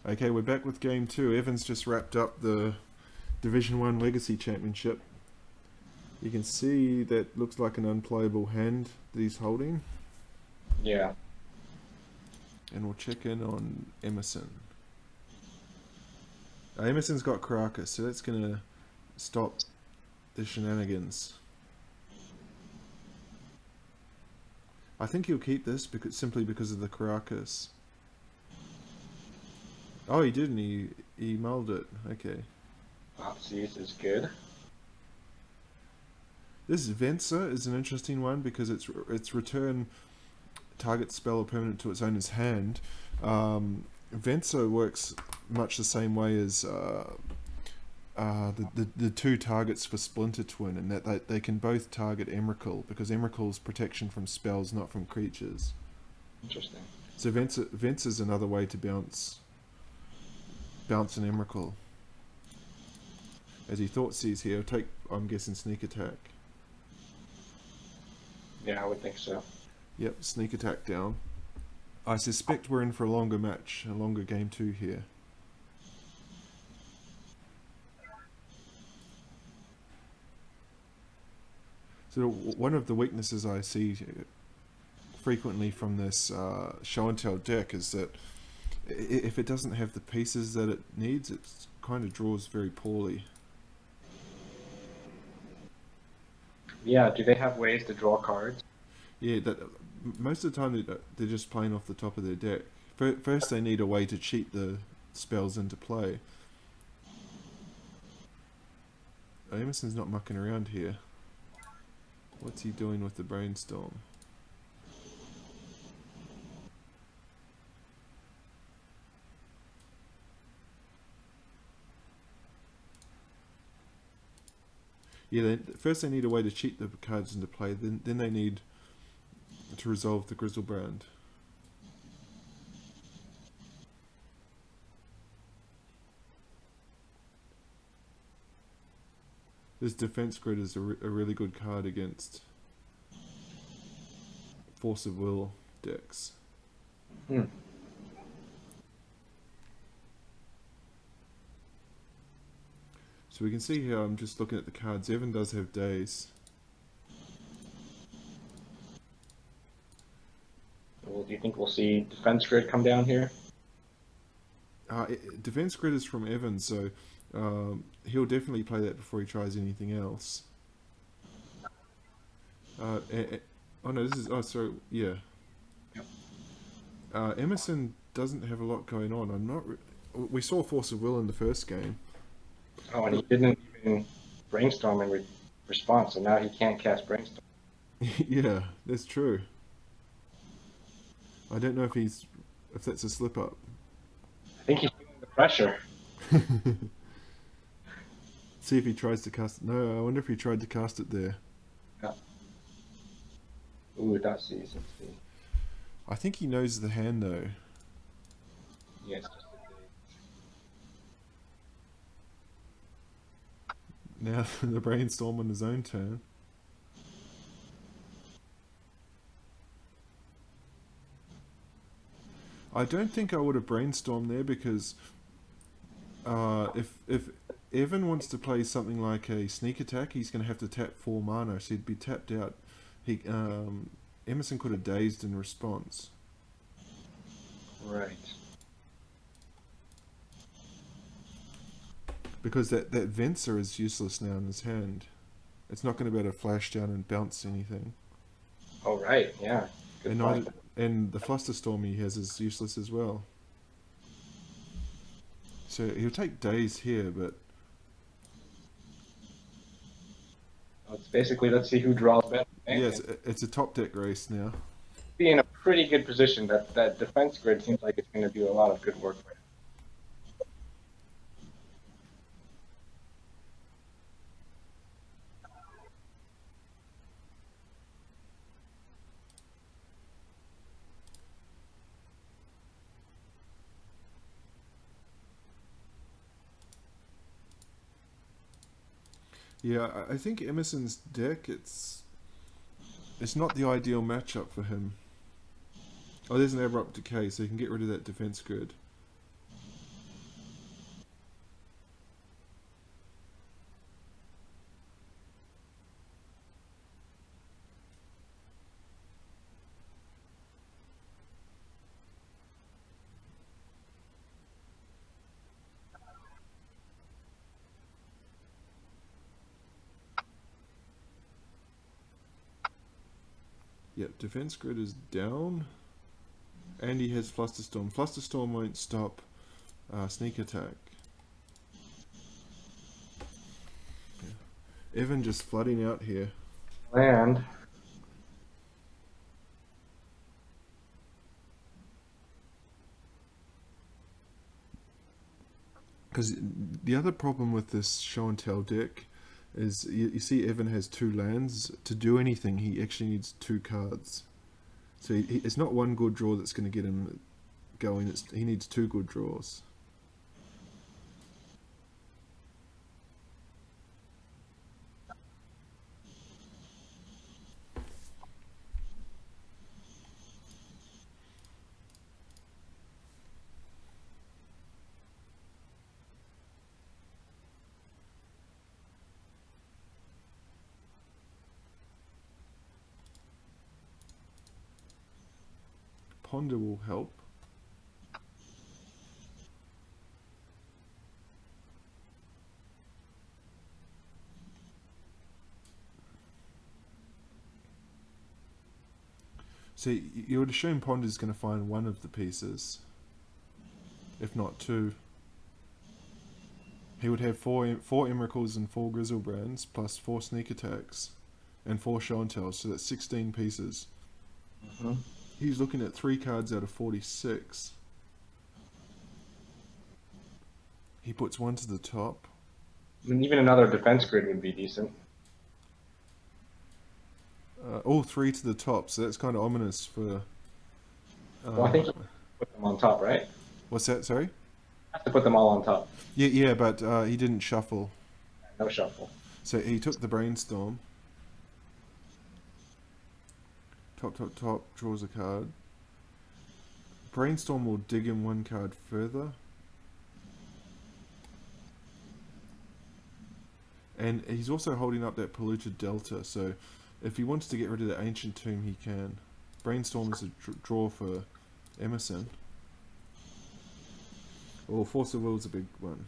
Okay, we're back with game two. Evans just wrapped up the Division 1 Legacy Championship. You can see that looks like an unplayable hand that he's holding. Yeah. And we'll check in on Emerson. Emerson's got Caracas, so that's going to stop the shenanigans. I think he'll keep this simply because of the Caracas. Oh, he didn't. He mulled it. Okay. Opsies is good. This Venser is an interesting one because its return target spell or permanent to its owner's hand. Venser works much the same way as the two targets for Splinter Twin, and that they can both target Emrakul because Emrakul's protection from spells, not from creatures. Interesting. So Venser's another way to bounce an Emrakul. As he thought sees here, take, I'm guessing, sneak attack. Yeah, I would think so. Yep, sneak attack down. I suspect we're in for a longer match, a longer game two here. So one of the weaknesses I see frequently from this show and tell deck is that if it doesn't have the pieces that it needs, it kind of draws very poorly. Yeah, do they have ways to draw cards? Yeah, most of the time they're just playing off the top of their deck. First they need a way to cheat the spells into play. Emerson's not mucking around here. What's he doing with the brainstorm? Yeah, first they need a way to cheat the cards into play, then they need to resolve the Grizzlebrand. This defense grid is a really good card against Force of Will decks. Hmm. So we can see here, I'm just looking at the cards, Evan does have days. Well, do you think we'll see defense grid come down here? Defense grid is from Evan, so he'll definitely play that before he tries anything else. Oh no, this is, oh sorry, yeah. Emerson doesn't have a lot going on. We saw Force of Will in the first game. Oh, and he didn't even brainstorm in response, so now he can't cast brainstorm. Yeah, that's true. I don't know if that's a slip up. I think he's feeling the pressure. See if he tries to cast it. No, I wonder if he tried to cast it there. Yeah. Ooh, that's easy. I think he knows the hand though. Yes. Now the brainstorm on his own turn. I don't think I would have brainstormed there because if Evan wants to play something like a sneak attack, he's going to have to tap 4 mana, so he'd be tapped out. Emerson could have dazed in response. Right. Because that Venser is useless now in his hand. It's not going to be able to flash down and bounce anything. Oh, right, yeah. Good point. And the Flusterstorm he has is useless as well. So he'll take days here, but It's basically, let's see who draws better. yeah, it's a top deck race now. Be in a pretty good position. That defense grid seems like it's going to do a lot of good work for him. Yeah, I think Emerson's deck, it's not the ideal matchup for him. Oh, there's an Abrupt Decay, so you can get rid of that defense grid. Yep, defense grid is down. And he has Flusterstorm. Flusterstorm won't stop sneak attack. Yeah. Evan just flooding out here. Land. Because the other problem with this show and tell deck is you see Evan has 2 lands. To do anything, he actually needs 2 cards. So it's not one good draw that's going to get him going. He needs 2 good draws. Ponder will help. So you would assume Ponder's going to find one of the pieces, if not 2. He would have 4 Emeralds and 4 Grizzlebrands, plus 4 sneak attacks, and 4 show and tells, so that's 16 pieces. Mm-hmm. He's looking at 3 cards out of 46. He puts 1 to the top. I mean, even another defense grid would be decent. All 3 to the top, so that's kind of ominous for... Well, I think you put them on top, right? What's that, sorry? Have to put them all on top. Yeah, but he didn't shuffle. No shuffle. So he took the Brainstorm. Top, draws a card. Brainstorm will dig him 1 card further. And he's also holding up that Polluted Delta, so if he wants to get rid of the Ancient Tomb, he can. Brainstorm is a draw for Emerson. Or Force of Will is a big one.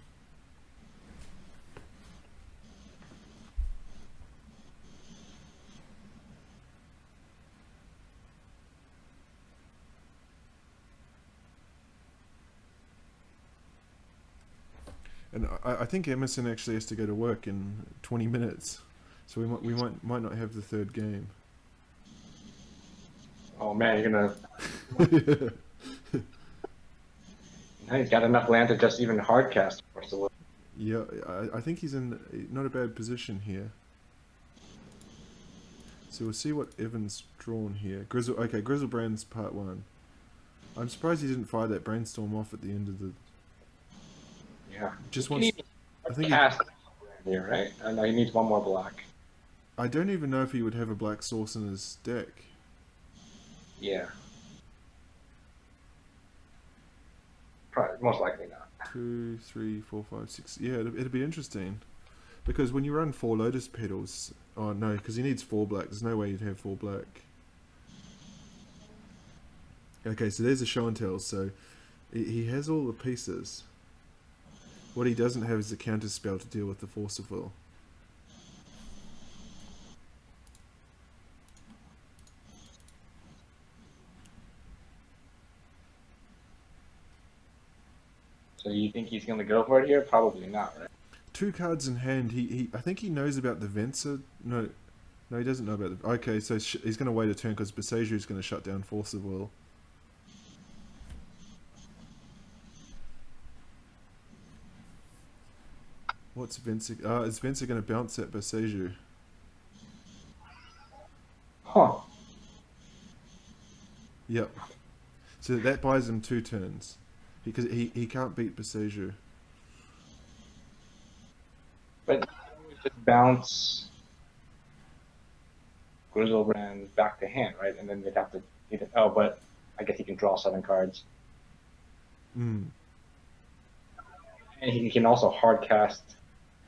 And I think Emerson actually has to go to work in 20 minutes, so we might not have the 3rd game. Oh man, you're gonna. Now he's got enough land to just even hardcast Force of Will. Yeah, I think he's in not a bad position here. So we'll see what Evan's drawn here. Grizzlebrand's part 1. I'm surprised he didn't fire that Brainstorm off at the end of the... Yeah. Just wants... I think cast here, right? I know he needs 1 more black. I don't even know if he would have a black source in his deck. Yeah. Probably, most likely not. 2, 3, 4, 5, 6. Yeah, it'd be interesting. Because when you run 4 Lotus Petals... Oh no, because he needs 4 black. There's no way you'd have 4 black. Okay, so there's a show and tell. So he has all the pieces. What he doesn't have is a counter spell to deal with the Force of Will. So you think he's going to go for it here? Probably not, right? 2 cards in hand. I think he knows about the Venser. No, he doesn't know about the... Okay, so he's going to wait a turn because Besaiju is going to shut down Force of Will. What's Venser? Is Venser going to bounce at Besaiju? Huh. Yep. So that buys him 2 turns. Because he can't beat Besaiju. But just bounce Grizzlebrand back to hand, right? And then they'd have to... Oh, but I guess he can draw 7 cards. Mm. And he can also hard cast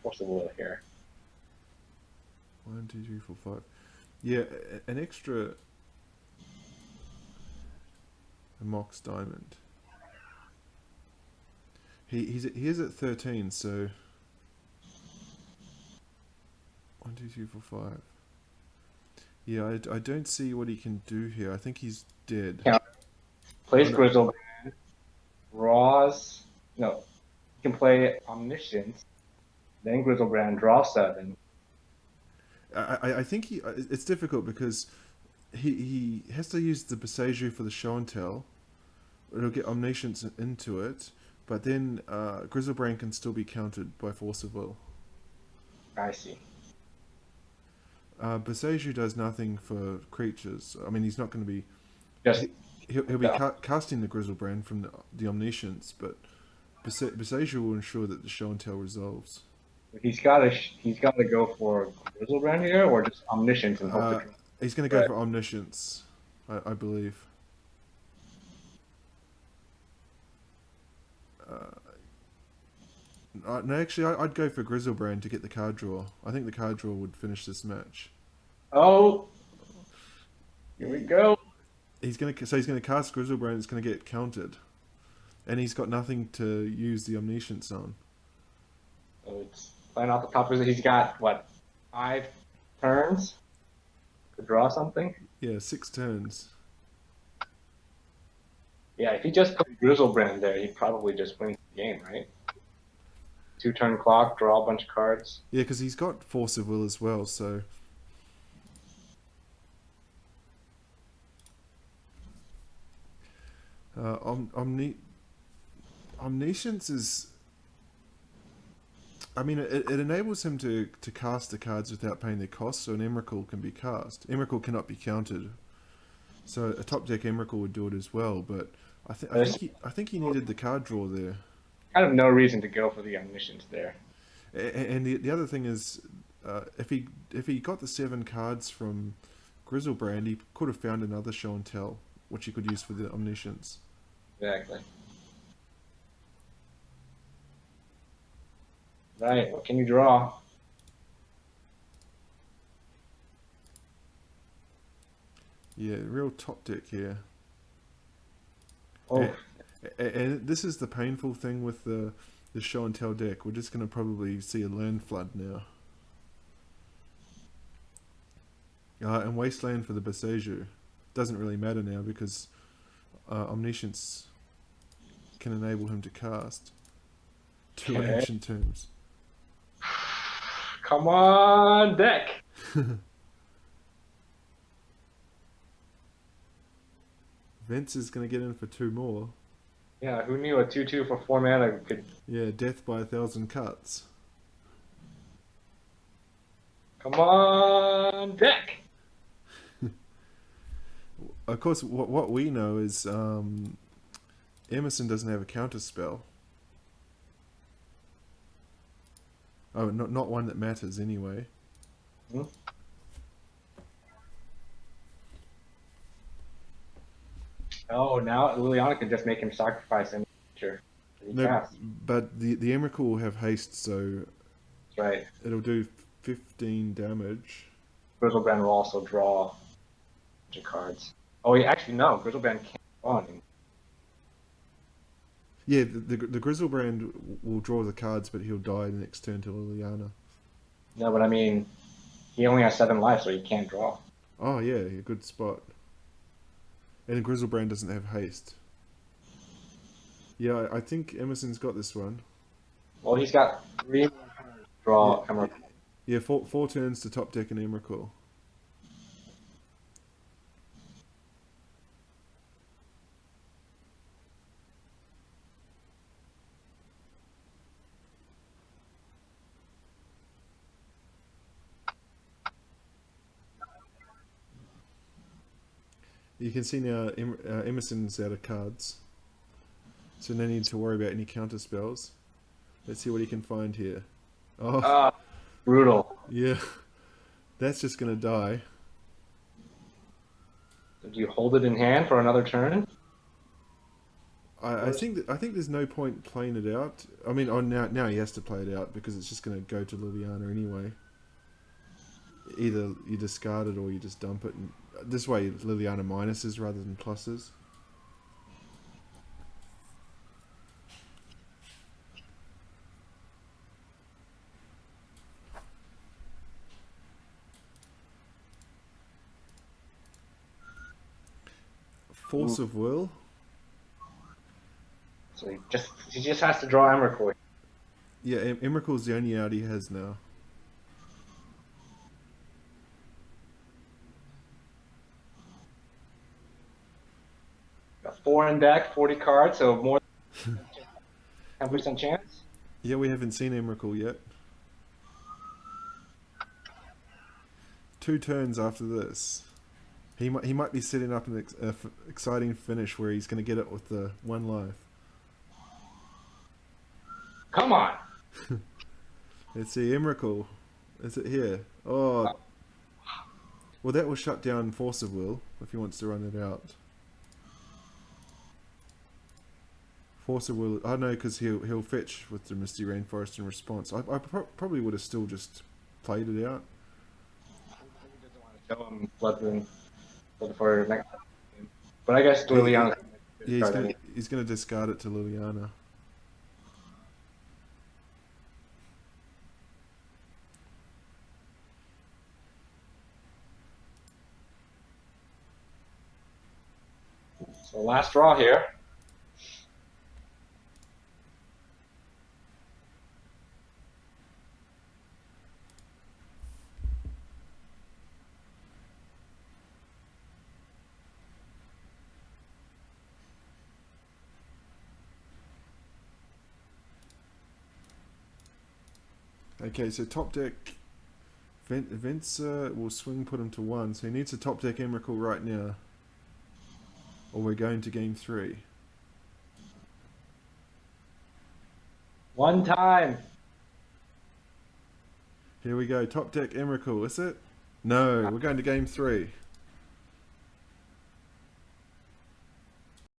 Force of Will here. 1, 2, 3, 4, 5. Yeah, an extra... A Mox Diamond. He is at 13, so 1, 2, 3, 4, 5. Yeah, I don't see what he can do here. I think he's dead. Count. Oh, Plays no, Grizzlebrand, draws. No, he can play Omniscience, then Grizzlebrand, draw 7. I think it's difficult because he has to use the Besaju for the show and tell. It'll get Omniscience into it, but then Grizzlebrand can still be countered by Force of Will. I see. Besaju does nothing for creatures. I mean, he's not going to be. Just He'll be casting the Grizzlebrand from the Omniscience, but Besaju will ensure that the show and tell resolves. he's got to go for Grizzlebrand here, or just Omniscience and hope to. He's going to go for Omniscience, I believe. No, actually, I'd go for Grizzlebrand to get the card draw. I think the card draw would finish this match. Oh, here we go. He's gonna cast Grizzlebrand. It's gonna get countered, and he's got nothing to use the Omniscience on. So it's playing off the top. He's got what, 5 turns to draw something? Yeah, 6 turns. Yeah, if he just put Grizzlebrand there, he probably just wins the game, right? 2-turn clock, draw a bunch of cards. Yeah, because he's got Force of Will as well, so. Omniscience is. I mean, it enables him to cast the cards without paying their cost, so an Emrakul can be cast. Emrakul cannot be countered. So a top deck Emrakul would do it as well, but I think he needed the card draw there. Kind of no reason to go for the Omniscience there. And the other thing is, if he got the 7 cards from Grizzlebrand, he could have found another show and tell, which he could use for the Omniscience. Exactly. Right, what can you draw? Yeah, real top deck here. Oh, And this is the painful thing with the show and tell deck. We're just going to probably see a land flood now. And Wasteland for the Besaju. Doesn't really matter now because Omniscience can enable him to cast 2 ancient tombs. come on, deck. Vince is going to get in for 2 more. Yeah, who knew a 2/2 for 4 mana could. Yeah, death by 1,000 cuts. Come on, deck. Of course, what we know is Emerson doesn't have a counter spell. Oh, not one that matters anyway. Hmm? Oh, now Liliana can just make him sacrifice any creature that he No, casts. but the Emrakul will have haste, so That's right. it'll do 15 damage. Grizzlebrand will also draw a bunch of cards. Oh, actually, no. Grizzlebrand can't draw any. Yeah, the Grizzlebrand will draw the cards, but he'll die the next turn to Liliana. No, but I mean, he only has 7 life, so he can't draw. Oh yeah, a good spot. And Grizzlebrand doesn't have haste. Yeah, I think Emerson's got this one. Well, he's got 3 more turns to draw Emerson. Yeah, 4 turns to top deck an Emrakul. You can see now Emerson's out of cards. So no need to worry about any counter spells. Let's see what he can find here. Oh, Brutal. yeah. That's just going to die. So do you hold it in hand for another turn? I think there's no point playing it out. I mean, now he has to play it out because it's just going to go to Liliana anyway. Either you discard it or you just dump it. And this way, Liliana minuses rather than pluses. Force Ooh. of Will. So he just has to draw Emrakul. Yeah, Emrakul's the only out he has now. Got 4 in deck, 40 cards, so more than 10% chance. Yeah, we haven't seen Emrakul yet. 2 turns after this. He might be setting up an exciting finish where he's going to get it with the 1 life. Come on. Let's see, Emrakul. Is it here? Oh, well, that will shut down Force of Will if he wants to run it out. Force of Will. I know because he'll fetch with the Misty Rainforest in response. I probably would have still just played it out. He doesn't want to show him Blood for next game. But I guess Yeah, Liliana. yeah, he's gonna discard it to Liliana. So last draw here. Okay, so top deck. Vince will swing put him to 1, so he needs to top deck Emrakul right now. Or we're going to game 3. One time. Here we go, top deck Emrakul, is it? No, we're going to game 3.